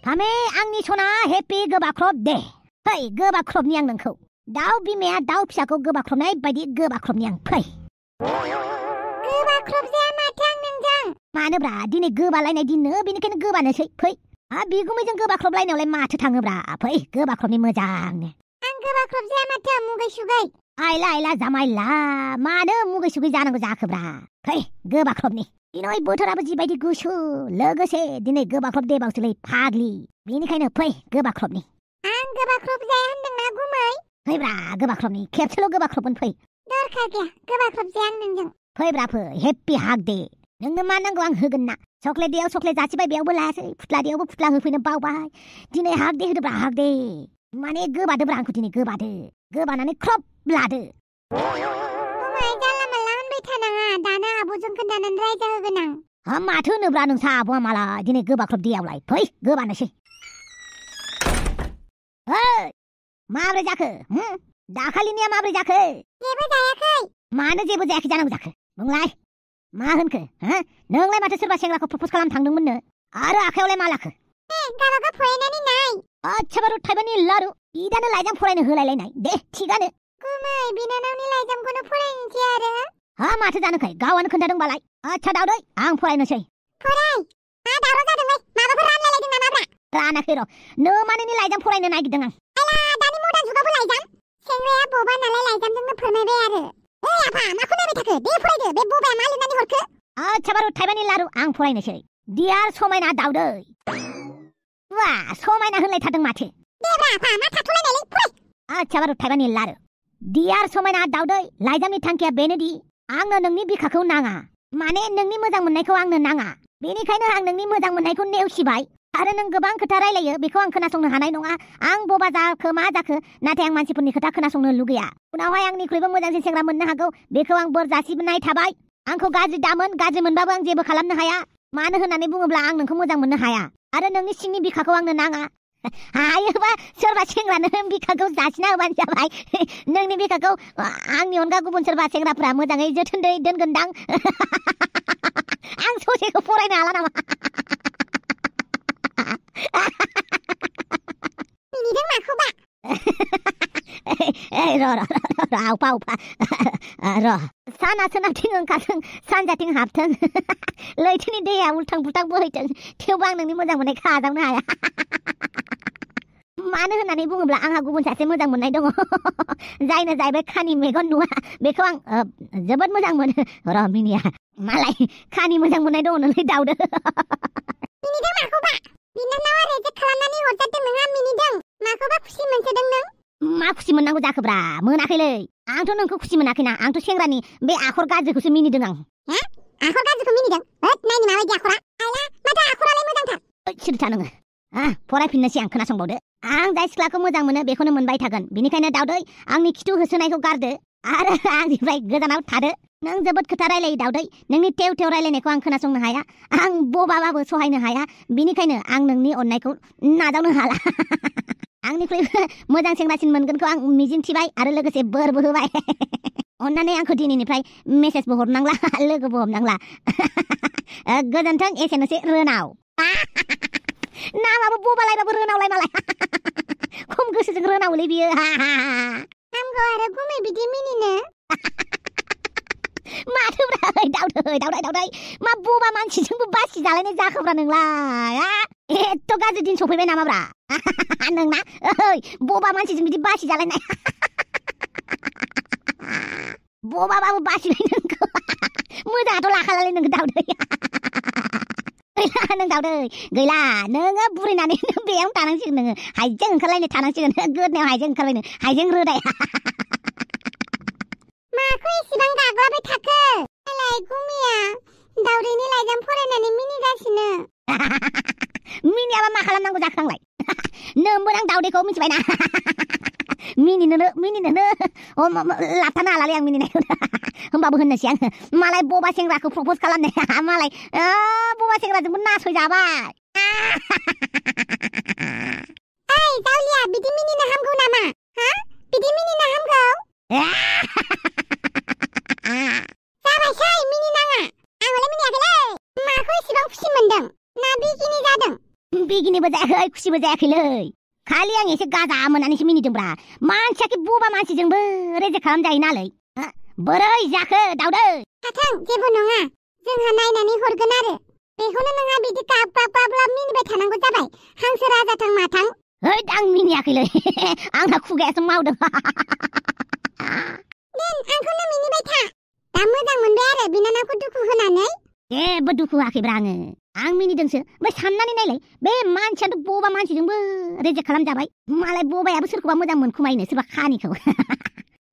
밤에 आंनि सना हेपि गोबाख्रब दे फै गोबाख्रबनि आं नोंखौ दाउ बिमाया दाउ फिसाखौ गोबाख्रबनाय बायदि गोबाख्रबनि आं फै गोबाख्रब जाया माथो आं नोंजों मानोब्रा दिनै गोबालायनाय दिननो बेनिखायनो गोबानोसै फै बिगुमैजों गोबाख्रबलायनायावलाय माथो थाङोब्रा फै गोबाख्रबनि मोजांनो आं गोबाख्रब जाया माथो मुगै सुगै आइला आइला जामाइला मानो मुगै सुगै जानांगौ जाखोब्रा फै गोबाख्रबनि दिनै बोथोराबो जिबायदि गुसु लोगोसे दिनै गोबाख्रब देबावसोलै फाग्लि बेनिखायनो फै गोबाख्रबनि आं गोबाख्रब जाया होनदोंना गुमै फैब्रा गोबाख्रबनि खेबसेल' गोबाख्रबन फै दरखार गैया गोबाख्रब जाया आं नोंजों फैब्रा फै हेपि हाग दे नोंनो मा नांगौ आं होगोन ना चक्लेट देयाव चक्लेट जासिबाय बेयावबो लायासै फुथ्ला देयावबो फुथ्ला होफैनो बावबाय दिनै हाग दे होदोब्रा हाग दे माने गोबादोब्रा आंखौ दिनै गोबानानै ख्रब लादो गुमै जानला मानला होनबाय थानाङा दाना आब'जों खोन्थानानै रायजा होगोन आं माथो होनोब्रा नोंसा आब'आ मालाय दिनै गोबाख्रब देयावलाय फै गोबानोसै माब्रै जाखो दाखालिनिया माब्रै जाखो जेबो जायाखै मानो जेबो जायाखै जानांगौ जाखो बुंलाय मा होनखो नोंलाय माथो सोरबा सेंग्राखौ प्रप'ज खालामनो थांदोंमोननो आरो आखायावलाय मा लाखो गाबागा फरायनानै नाय आच्छा बारु थाइबानि लारु इदानो लाइजाम फरायनो होलायलायनाय दे थिगानो गुमै बिनानावनि लाइजामखौनो फरायनोसै आरो माथो जानोखाय गावआनो खोन्थादोंबालाय आच्छा दावदै आं फरायनोसै फराय मा दावराव जादोंलै माबाफोर रानलायलायदों नामाब्रा रानाखै र' नोमानिनि लाइजाम फरायनो नागिरदों आं आला दानि मदार्न जुगावबो लाइजाम सेंग्राया बबा नालाय लाइजामजोंनो फोरमायबाय आरो आफा माखौ नायबाय थाखो दे फरायदो बे बबाया मा लिरनानै हरखो आच्छा बारु थाइबानि लारु आं फरायनोसै डियार समायना दावदै वा समायना होनलायथारदों माथो देब्रा आफा मा थाथ'लायनायलै फराय आच्छा बारु थाइबानि लारु डियार समायना दावदै लाइजामनि थांखिया बेनोदि आंनो नोंनि बिखाखौ नाङा माने नोंनि मोजां मोननायखौ आंनो नाङा बेनिखायनो आं नोंनि मोजां मोननायखौ नेवसिबाय आरो नों गोबां खोथा रायलायो बेखौ आं खोनासंनो हानाय नङा आं बबा जाखो मा जाखो नाथाय आं मानसिफोरनि खोथा खोनासंनो लुगैया उनावहाय आंनिख्रुइबो मोजांसिन सेंग्रा मोननो हागौ बेखौ आं बोर जासिनाय थाबाय आंखौ गाज्रि दामोन गाज्रि मोनबाबो आं जेबो खालामनो हाया मानो होननानै बुङोब्ला आं नोंखौ मोजां मोननो हाया आरो नोंनि सिंनि बिखाखौ आंनो नाङा हायोबा सोरबा सेंग्रानो बिखाखौ जासिना होबानो जाबाय नोंनि बिखाखौ आंनि अनगा गुबुन सोरबा सेंग्राफ्रा मोजाङै जोथोनै दोनगोनदां आं ससेखौ फरायनो हाला नामा मिनिदों माखौबा आवफा र' साना सोनाबथिं ओंखारथों सानजाथिं हाबथों लैथोनि दैया उल्थां बुल्थां बोहैथों थेवबो आं नोंनि मोजां मोननायखौ आजावनो हाया मानो होननानै बुङोब्ला आंहा गुबुन सासे मोजां मोननाय दङ जायनो जाहैबाय खानि मेगन नुवा बेखौ आं जोबोद मोजां मोनो र' मिनिया मालाय खानि मोजां मोननाय दङ नोंलाय दावदो मिनिदों माखौबा बिनानावा रेजेक्ट खालामनानै हरजादों नोंहा मिनिदों माखौबा खुसि मोनसोदों नों मा खुसि मोननांगौ जाखोब्रा मोनाखैलै आंथ' नोंखौ खुसि मोनाखैना आंथ' सेंग्रानि बे आखर गाज्रिखौसो मिनिदों आं आखर गाज्रिखौ मिनिदों नायनो माबायदि आखरा आइला माथो आखरालाय मोजांथार सिरिथा नोङो फरायफिननोसै आं खोनासंबावदो आं जाय सिख्लाखौ मोजां मोनो बेखौनो मोनबाय थागोन बेनिखायनो दावदै आंनि खिथु होसोनायखौ गारदो आरो आंनिफ्राय गोजानाव थादो नों जोबोद खोथा रायलायो दावदै नोंनि टेव टेव रायलायनायखौ आं खोनासंनो हाया आं बबाबाबो सहायनो हाया बेनिखायनो आं नोंनि अननायखौ नाजावनो हाला आंनिख्रुइबो मोजां सेंग्रासिन मोनगोनखौ आं मिजिंथिबाय आरो लोगोसे बोरबो होबाय अन्नानै आंखौ दिनैनिफ्राय मेसेजबो हरनांला लोगोबो हमनांला गोजोन्थों एसेनोसै रोनाव नामाबो बबालायबाबो रोनावलाय मालाय खम गोसोजों रोनावलै बियो हामगौ आरो गुमै बिदि मिनिनो माथोब्रा दावदै मा बबा मानसिजोंबो बासि जालायनाय जाखोब्रा नोंलाय एथ' गाज्रि दिन सफैबाय नामाब्रा नोंना बबा मानसिजों बिदि बासि जालायनाय बबाबाबो बासिबाय नोंखौ मोजाङाथ' लाखालालै नोंखौ दावदै नों दावदै गैला नोङो बुरैनानै बेयावनो थानांसिगोन नोङो हाइजें ओंखारलायनो थानांसिगोन गोदनायाव हाइजें ओंखारबायनो हाइजें रोदाय माखौ इसेबां गाग्लाबाय थाखो आलाय गुमिया दावदैनि लाइजाम फरायनानै मिनिगासिनो मिनियाबा मा खालामनांगौ जाखोनांलाय नोंबो आं दावदैखौ मिथिबायना मिनिनोनो लाबथानो हालालै आं मिनिनायखौ होमबाबो होननोसै आङो मालाय बबा सेंग्राखौ प्रप'ज खालामनाया मालाय बबा सेंग्राजोंबो नासयजाबाय ओइ जावलिया बिदि मिनिनो हामगौ नामा बिदि मिनिनो हामगौ जाबायसै मिनिनाङा आंलाय मिनियाखैलै माखौ इसेबां खुसि मोनदों ना बिगिनि जादों बिगिनिबो जायाखै खुसिबो जायाखैलै खालि आं एसे गाजा मोननानैसो मिनिदोंब्रा मानसियाखि बबा मानसिजोंबो रेजेक्ट खालामजायो नालै बोरै जाखो दाउदै थाथों जेबो नङा जोंहा नायनानै हरगोन आरो बेखौनो नोंहा बिदि गाब मिनिबाय थानांगौ जाबाय हांसो राजाथां माथां हैद आं मिनियाखैलै आंहा खुगायासो मावदों आंखौनो मिनिबाय था दा मोजां मोनबाय आरो बिनानावखौ दुखु होनानै जेबो दुखु होआखैब्रा आं मिनिदोंसो ओमफ्राय साननानै नायलाय बे मानसियाथ' बबा मानसिजोंबो रेजेक्ट खालामजाबाय मालाय बबायाबो सोरखौबा मोजां मोनखुमायनो सोरबा खानिखौ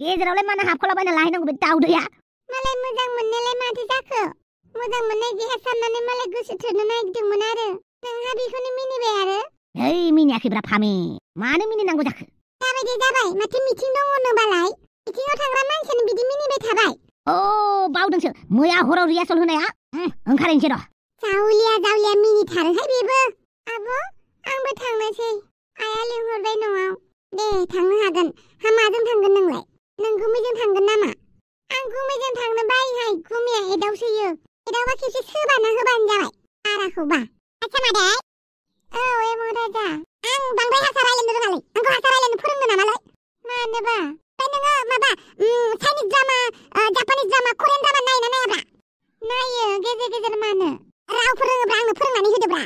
गेजेरावलाय मानो हाबखलाबायना लाहैनांगौ बे दाउदैया मालाय मोजां मोननायलाय माथो जाखो मोजां मोननाय गैया साननानै मालाय गोसो थोनो नागिरदोंमोन आरो नोंहा बेखौनो मिनिबाय आरो है मिनियाखैब्रा फामे मानो मिनिनांगौ जाखो जाबाय माथो मिथिं दङ नोबालाय मिथिङाव थांग्रा मानसियानो बिदि मिनिबाय थाबाय बावदोंसो मैया हराव रिहार्सल होनाया ओंखारनोसै र' जावलिया मिनिथारोहाय बेबो आब' आंबो थांनोसै आइया लिंहरबाय न'आव दे थांनो हागोन माजों थांगोन नोंलाय नों गुमैजों थांगोन नामा आं गुमैजों थांनो बायोहाय गुमैया एदावसोयो एदावबा खेबसे सोबाना होबानो जाबाय बाराखौबा आच्छा मादै औ एम' राजा आं बांद्राय हारसा रायलायनो रोङालै आंखौ हारसा रायलायनो फोरोंनो नामालै मानोबा नोङो माबा Chinese drama Japanese drama Korean drama नायोना नायाब्रा नायो गेजेर मानो रावफोर रोङोब्रा आंनो फोरोंनानै होदोब्रा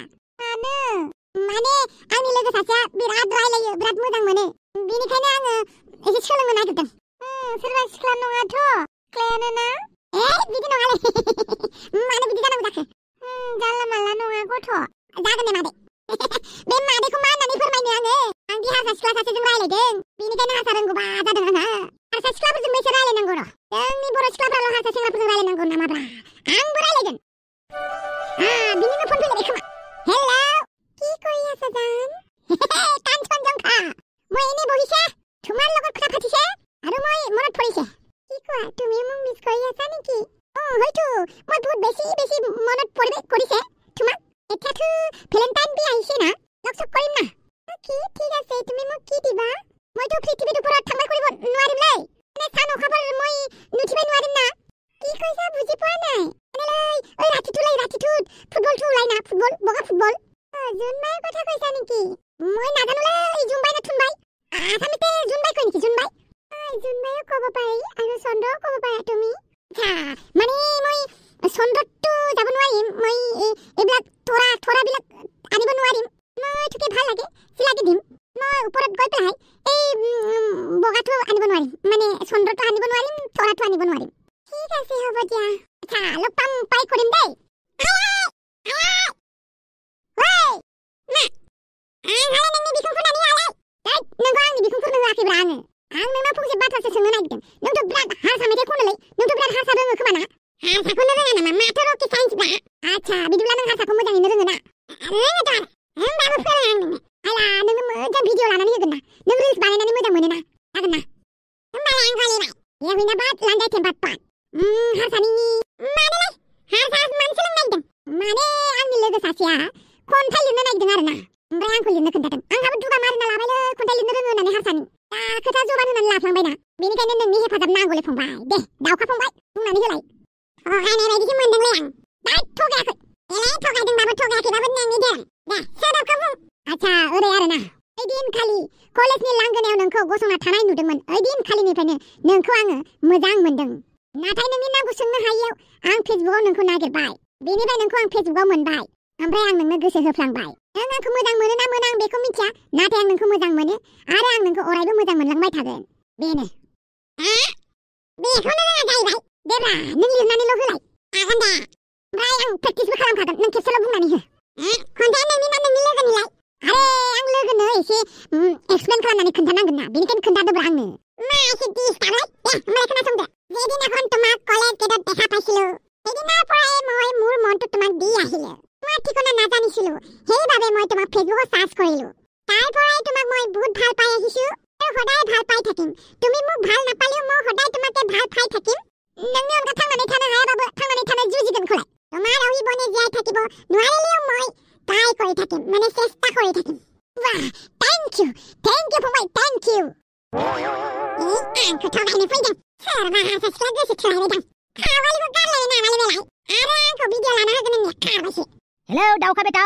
माने आंनि लोगो सासेया बिराद रायलायो बिराद मोजां मोनो बेनिखायनो आङो एसे सोलोंनो नागिरदों सोरबा सिख्ला नङाथ' सिख्लायानो ना बिदि नङालै मानो बिदि जानांगौ जाखो जानला मानला नङा गथ' जागोन दे मादै बे मादैखौ मा होननानै फोरमायनो आं दि हारसा सिख्ला सासेजों रायलायदों बेनिखायनो हारसा रोंगौबा जादों आंहा हारसा सिख्लाफोरजोंबो एसे रायलायनांगौ र' जोंनि बर' सिख्लाफ्राल' हारसा सेंग्राफोरजों रायलायनांगौ नामाब्रा आंबो रायलायगोन बिनिनो फन फैलायबाय खोमा हेलौ কি কৰি আছা জান কাঞ্চন জংকা মই এনে বহিছে তোমাৰ লগত কথা পাতিছে আৰু মই মনত পৰিছে কি কোৱা তুমি মোক মিছ কৰি আছা নেকি হয়তো মই বহুত বেছি মনত কৰিছে তোমাক এতিয়াতো ভেলেন্টাইন ডে আহিছে না লগ চগ কৰিম না কি ঠিক আছে তুমি মোক কি দিবা মইতো পৃথিৱীৰ ওপৰত থামাই কৰিব নোৱাৰিমলৈ এনে চান খবৰ মই নুঠিবই নোৱাৰিম না কি কৈছা বুজি পোৱা নাই এনেলৈ ওই ৰাতিটোত ফুটবলটো ওলাই না ফুটবল বগা ফুটবল জুনবাইৰ কথা কৈছা নেকি মই নাজানোলৈ জুনবাই না থুনবাই আসামিতে জুনবাই কয় নেকি জুনবাইও ক'ব পাৰি আৰু চন্দ্ৰও ক'ব পাৰা তুমি মানে মই চন্দ্ৰতটো যাব নোৱাৰিম মই এইবিলাক থৰাবিলাক আনিব নোৱাৰিম মই তোকে ভাল লাগে চিলাকি দিম মই ওপৰত গৈ পেলাই এই বগাটো আনিব নোৱাৰিম মানে চন্দ্ৰটো আনিব নোৱাৰিম থৰাটো আনিব নোৱাৰিম ঠিক আছে হ'ব দিয়া লগ পাই কৰিম দেই आं नोंनाव फंसे बाथ्रासो सोंनो नागिरदों नोंथ' बिराद हारसा मेथाइ खनोलै नोंथ' बिराद हारसा रोङो खोमा ना हारसाखौनो रोङा नामा माथो रकेट साइन्सब्रा आच्छा बिदिब्ला नों हारसाखौ मोजाङैनो रोङो ना रोङोथ' आरो होमबाबो फोरों आं नोंनो आइला नोंनो मोजां भिडिअ लानानै होगोन ना नों रिल्स बानायनानै मोजां मोनो ना जागोन ना होमबालाय आं फालिबाय येहुइना बाद लान्दाय टेम्पात पात हारसानि मानोलाय हारसा मानो सोलोंनो नागिरदों माने आंनि लोगो सासेया खन्थाइ लिरनो नागिरदों आरो ना ओमफ्राय आंखौ लिरनो खोन्थादों आंहाबो दुगा मारिना लाबायलै खन्थाइ लिरनो रोङो होननानै हारसानि खोथा जबान होनानै लाफ्लांबायना बेनिखायनो नोंनि हेफाजाब नांगौलै फंबाय दे दाउखा फंबाय बुंनानै होलाय थगायनाय बायदिसो मोनदोंलै आं दा थगायाखै थगायदोंबाबो थगायाखैबाबो नोंनि धोरोम दे सोदोबखौ बुं आच्छा ओरै आरोना ओइदिनखालि कलेजनि लांगोनायाव नोंखौ गसंना थानाय नुदोंमोन ओइदिनखालिनिफ्रायनो नोंखौ आङो मोजां मोनदों नाथाय नोंनि नामखौ सोंनो हायैयाव आं फेसबुकआव नोंखौ नागिरबाय बेनिफ्राय नोंखौ आं फेसबुकआव मोनबाय ओमफ्राय आं नोंनो गोसो होफ्लांबाय नों आंखौ मोजां मोनो ना मोना आं बेखौ मिथिया नाथाय आं नोंखौ मोजां मोनो आरो आं नोंखौ अरायबो मोजां मोनलांबाय थागोन बेनो बेखौनो रोङा जाहैबाय देब्रा नों लिरनानैल' होलाय हागोन दे ओमफ्राय आं प्रेक्टिसबो खालामखागोन नों खेबसेल' बुंनानै हो खन्थाइया नोंनि ना नोंनि लोगोनिलाय आरे आं लोगोनो एसे एक्सप्लेन खालामनानै खोन्थानांगोन ना बेनिखायनो खोन्थादोब्रा आंनो मा एसे डिस्टार्बलाय दे होमबालाय खोनासंदो যেদিনাখন তোমাক কলেজ গেটত দেখা পাইছিলো সেইদিনাৰ পৰাই মই মোৰ মনটো তোমাক দি আহিলো তোমাৰ ঠিকনা নাজানিছিলো সেইবাবে মই তোমাক ফেচবুকত সাৰ্চ কৰিলো তাৰ পৰাই তোমাক মই বহুত ভাল পাই আহিছো আৰু সদায় ভাল পাই থাকিম তুমি মোক ভাল নাপালেও মই সদায় তোমাকে ভাল পাই থাকিম नोंनि अनगा थांनानै थानो हायाबाबो थांनानै थानो जुजिगोन खौलाय তোমাৰ অবিহনে জীয়াই থাকিব নোৱাৰিলেও মই ট্ৰাই কৰি থাকিম মানে চেষ্টা কৰি থাকিম বাহ থ্যাংক ইউ फंबाय थैंक यू आंखौ थगायनो फैदों सोरबा हारसा सिख्ला गोसो थोलायबायदां खावालिखौ गारलायनो नामालै बेलाय आरो आंखौ भिडिअ लाना होगोन होननाया खारबायसो हेलौ दाउखा बेटा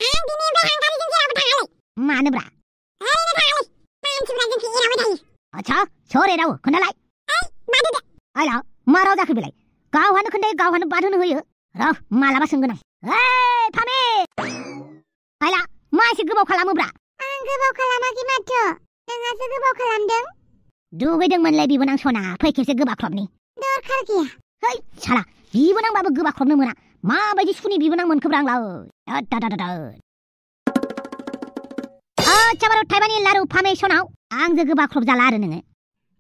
आं दिनैनिफ्राय हांगारिजों जेरावबो थाङालै। मानोब्रा? ओरैनो थाङालै। मानसिफ्रा जोंखौ एरावबाय थायो। आच्छा सोर एरावो खोन्थालाय। बादो दे। आइला मा राव जाखो बेलाय? गावहानो खोन्थायो गावहानो बाद होनो होयो। र' मालाबा सोंगोन आं। ओइ फामे! आइला मा एसे गोबाव खालामोब्रा? आं गोबाव खालामाखै माथो। नोंहासो गोबाव खालामदों। दुगैदोंमोनलै बिबोनां सना फै खेबसे गोबाख्रबनि। दरखार गैया। है साला बिबोनांबाबो गोबाख्रबनो मोना। माबायदि सुनि बिबोनां मोनखोब्रा आंलाय। आच्छा बारु थाइबानि लारु फामे सनाव आंजों गोबाख्रब जाला आरो नोङो।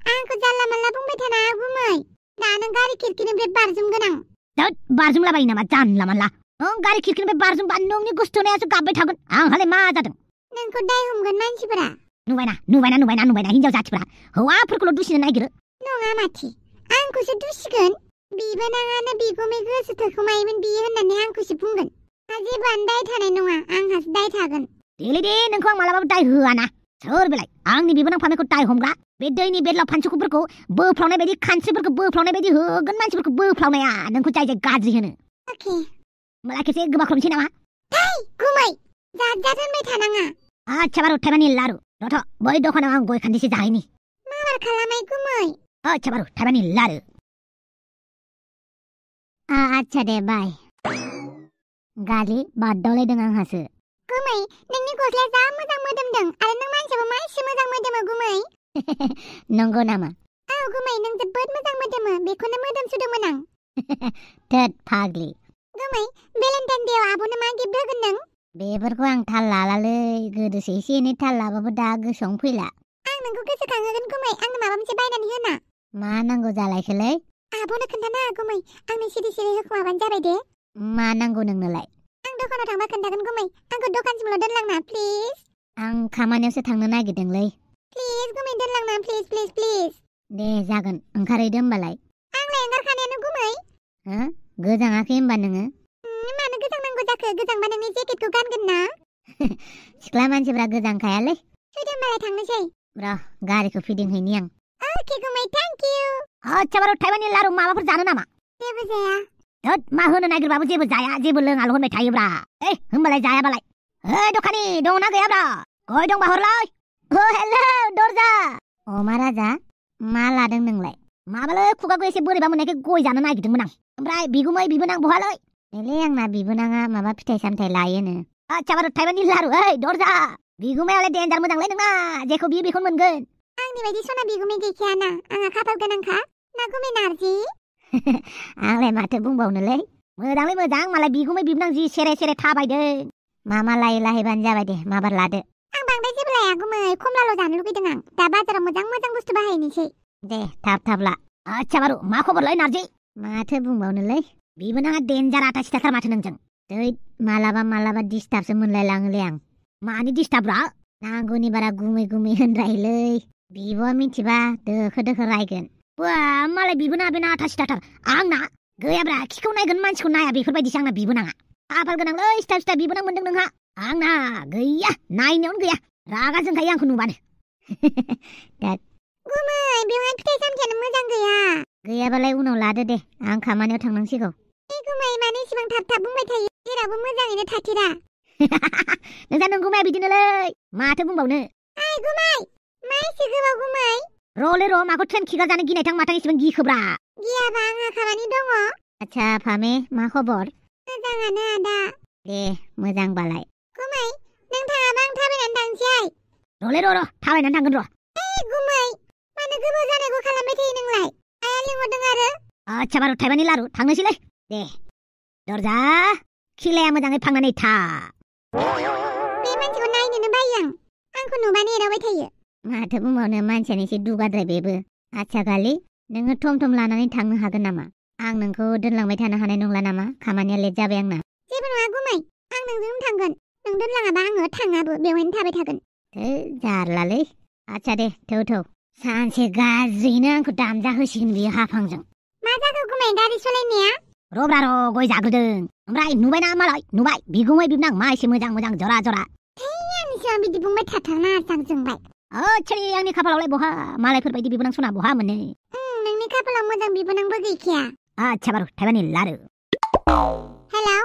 आंखौ जानला मानला बुंबाय थानाङा गुमै। दा नों गारि खिरखिनिफ्राय बारजुमगोन आं। दोद बारजुमलाबायो नामा जानला मानला। नों गारि खिरखिनिफ्राय बारजुमबा नोंनि गुस्थुनायासो गाबबाय थागोन। आंहालाय मा जादों? नोंखौ दाय हमगोन मानसिफोरा। नुबायना हिनजाव जाथिफ्रा हौवाफोरखौल' दुसिनो नागिरो। नङा माथि आंखौसो दुसिगोन। बिबोनाङानो बिगुमै गोसो थोखोमायोमोन बियो होननानै आंखौसो बुंगोन। जेबोआनो दाय थानाय नङा आंहासो दाय थागोन। देलै दे नोंखौ आं मालाबाबो दाय होआना। सोर बेलाय आंनि बिबोनां फामेखौ दाय हमग्रा? बे दैनि बेदलाव फानसुखुफोरखौ बोफ्लावनाय बायदि खानस्रिफोरखौ बोफ्लावनाय बायदि होगोन मानसिफोरखौ बोफ्लावनाया नोंखौ जाय जाय गाज्रि होनो। अके मला खेबसे गोबाख्रबनोसै नामा? थै गुमै जात होनबाय थानाङा। आच्छा बारु थाइबानि लारु रथ' बै दखानाव आं गय खान्दिसे जाहैनि। माबार खालामबाय गुमै। आच्छा बारु थाइबानि लारु। आच्छा दे बाय। गालि बादावलायदों आंहासो। गुमै नोंनि गस्लाया जा मोजां मोदोमदों आरो नों मानसियाबो मा एसे मोजां मोदोमो गुमै। नंगौ नामा? औ गुमै नों जोबोद मोजां मोदोमो बेखौनो मोदोमसुदोंमोन आं। थोद फाग्लि। गुमै भेलेन्टाइन देआव आब'नो मा गिफ्ट होगोन नों? बेफोरखौ आं थाल लालालै गोदोसो एसे एनै थाल लाबाबो दा गोसोआवनो फैला। आं नोंखौ गोसोखांहोगोन गुमै आंनो माबा मोनसे बायनानै होना। मा नांगौ जालायखोलै? आब'नो खोन्थानाङा गुमै आंनो सिरि सिरि होखोमाबानो जाबाय दे। मा नांगौ नोंनोलाय? आं दखानाव थांबा खोन्थागोन गुमै आंखौ दखानसिमल' दोनलांना प्लिज। आं खामानियावसो थांनो नागिरदोंलै। प्लिज गुमै दोनलांना प्लिज प्लिज प्लिज। दे जागोन ओंखारहैदो होमबालाय। आंलाय ओंखारखानायानो गुमै। हो गोजाङाखै होमबा नोङो? मानो गोजांनांगौ जाखो गोजांबा नोंनि जेकेटखौ गानगोन ना। सिख्ला मानसिफ्रा गोजांखायालै। फैदो होमबालाय थांनोसै। र' गारिखौ फिदिंहैनि आं। अके गुमै थेंक इउ। आच्छा बारु थाइबानि लारु माबाफोर जानो नामा? जेबो जाया। दोद मा होनो नागिरबाबो जेबो जाया जेबो लोङाल' होनबाय थायोब्रा। होमबालाय जायाबालाय। दखानि दंना गैयाब्रा? गय दंबा हरलाय। हेलौ दरजा। अमा राजा मा लादों नोंलाय? माबालै खुगाखौ एसे बोरैबा मोननायखाय गय जानो नागिरदोंमोन आं। ओमफ्राय बिगुमै बिबोनां बहालै? एलै आंना बिबोनाङा माबा फिथाइ सामथाइ लायोनो। आच्छा बारु थाइबानि लारु दरजा। बिगुमायालाय देन्जार मोजांलै नोंना जेखौ बियो बेखौनो मोनगोन। आंनि बायदि सना बिगुमै गैखायाना आंहा खाफाल गोनांखा ना गुमै नारजि। आंलाय माथो बुंबावनोलै मोजांलै मोजां मालाय बिगुमै बिबोनां जि सेरे सेरे थाबायदों। मा लायै लाहैबानो जाबाय दे माबार लादो। आं बांद्राय जेबो लाया गुमै खमलाल' जानो लुगैदों आं दा बाजाराव मोजां मोजां बुस्थु बाहायनोसै। दे थाब ला। आच्छा बारु मा खबरलै नारजि? माथो बुंबावनोलै बिबोनाङा देन्जार आथा सिथाथार माथो नोंजों। दैद मालाबा डिस्टार्बसो मोनलायलाङोलै आं। मानि डिस्टार्बरा? नांगौनि बारा गुमै होनद्रायोलै। बिब'आ मिथिबा दोखो रायगोन। बा मालाय बिबोनाङा बेना आथा सिथाथार आंना गैयाब्रा खिखौ नायगोन मानसिखौ नाया बेफोरबायदिसो आंना बिबोनाङा। खाफाल गोनांलै सिथा बिबोनां मोनदों नोंहा। आंना गैया नायनायावनो गैया रागा जोंखायो आंखौ नुबानो। गुमै बेवहाय फिथाइ सामथायानो मोजां गैया। गैयाबालाय उनाव लादो दे आं खामानियाव थांनांसिगौ। गुमै मानो इसेबां थाब बुंबाय थायो जेरावबो मोजाङैनो थाथिरा। नोंसा गुमाया बिदिनोलै माथो बुंबावनो। गुमै मा एसे गोबाव गुमै? र'लै र' माखौ ट्रेन खिगार जानो गिनायथां माथां इसेबां गिखोब्रा। गियाबा आंहा खामानि दङ। आच्छा फामे मा खबर? मोजाङानो आदा। दे मोजांबालाय। गुमै नों थाङाबा आं थाबायनानै थांसै। र'लै र' थाबायनानै थांगोन र'। गुमै मानो गोबाव जानायखौ खालामबाय थायो नोंलाय? आइया लिंहरदों आरो। आच्छा बारु थाइबानि लारु थांनोसैलै। दे दरजा खिलाया मोजाङै फांनानै था। बे मानसिखौ नायनोनो बायो आं आंखौ नुबानो एरावबाय थायो। माथो बुंबावनो मानसियानो एसे दुगाद्राय बेबो। आच्छा गालि नोङो थम लानानै थांनो हागोन नामा? आं नोंखौ दोनलांबाय थानो हानाय नंला नामा खामानिया लेट जाबाय आंना। जेबो नङा गुमै आं नोंजों थांगोन। नों दोनलाङाबा आङो थाङाबो बेवहायनो थाबाय थागोन। जारलालै। आच्छा दे थौ सानसे गाज्रियैनो आंखौ दामजा होसिगोन बियो हाफांजों। मा जाखो गुमै गारि सालायनाया? र'ब्रा गय जाग्रोदों। ओमफ्राय नुबायना मालाय नुबाय बिगुमै बिबोनां मा एसे मोजां जरा। आंनि सिगां बिदि बुंबाय थाथारनाङा आं जोंबाय। आंनि खाफालावलाय बहा मालायफोरबायदि बिबोनां सना बहा मोनो। नोंनि खाफालाव मोजां बिबोनांबो गैखाया। आच्छा बारु थाइबानि लारु। हेलौ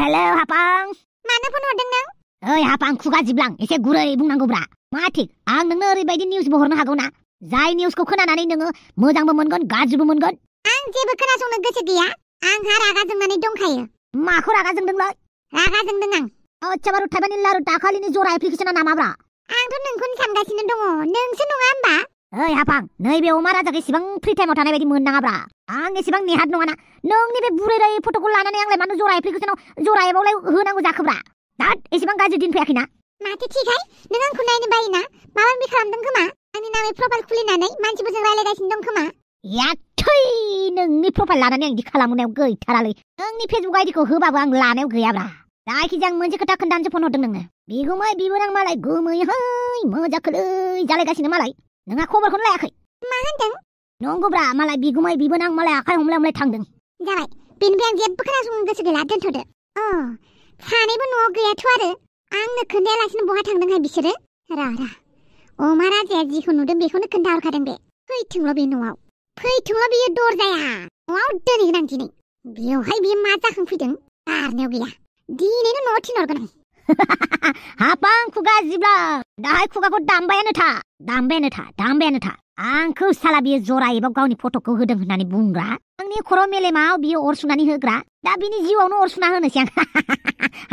हेलौ हाफां। मानो फन हरदों नों? ओइ हाफां खुगा जिब्लां एसे गुरै बुंनांगौब्रा मा थिक आं नोंनो ओरैबायदि निउसबो हरनो हागौ ना जाय निउसखौ खोनानानै नोङो मोजांबो मोनगोन गाज्रिबो मोनगोन आं जेबो खोनासंनो गोसो गैया आंहा रागा जोंनानै दंखायो माखौ रागा जोंदोंलै रागा जोंदों आं आच्छा बारु थाइबानि लारु दाखालिनि जरा एप्लिकेशना नामाब्रा आंथ' नोंखौनो सानगासिनो दङ नोंसो नङा होमबा ओइ हाफां नैबे अमा राजाखौ एसेबां फ्रि टाइमाव थानाय बायदि मोननाङाब्रा आं एसेबां नेहाद नङाना नोंनि बे बुरै राय फट'खौ लानानै आंलाय मानो जरा एप्लिकेशनाव जरा एबावलाय होनांगौ जाखोब्रा दाद एसेबां गाज्रि दिन फैयाखैना माथो थिगहाय नों आंखौ नायनो बायोना माबा माबि खालामदों खोमा आंनि नामै प्रफाइल खुलिनानै मानसिफोरजों रायलायगासिनो दं खोमा याथै नोंनि प्रफाइल लानानै आं इदि खालामनायाव गैथारालै नोंनि फेसबुक आइडिखौ होबाबो आं लानायाव गैयाब्रा जायखिजाया आं मोनसे खोथा खोन्थानोसो फन हरदों नोंनो बिगुमै बिबोनां मालाय गोमोहाय मोजाखोलै जालायगासिनो मालाय नोंहा खबरखौनो लायाखै मा होनदों नंगौब्रा मालाय बिगुमै बिबोनां मालाय आखाइ हमलाय हमलाय थांदों जाबाय बेनिफ्राय आं जेबो खोनासंनो गोसो गैला दोनथ'दो सानैबो न'आव गैयाथ' आरो आंनो खोन्थायालासिनो बहा थांदोंहाय बिसोरो र' अमा राजाया जिखौ नुदों बेखौनो खोन्थाहरखादों बे फैथोंल' बे न'आव फैथोंल' बियो दरजाया न'आव दोनहैगोन आं दिनै बेवहाय बियो मा जाखांफैदों गारनायाव गैया दिनैनो न'आव थिनहरगोन आं हाफां खुगा जिब्ला दाहाय खुगाखौ दामबायानो था आंखौ साला बियो जरा एबा गावनि फट'खौ होदों होननानै बुंग्रा आंनि खर' मेलेमाव बियो अर सुनानै होग्रा दा बिनि जिउआवनो अर सुना होनोसै आं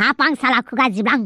हाफां साला खुगा जिब्लां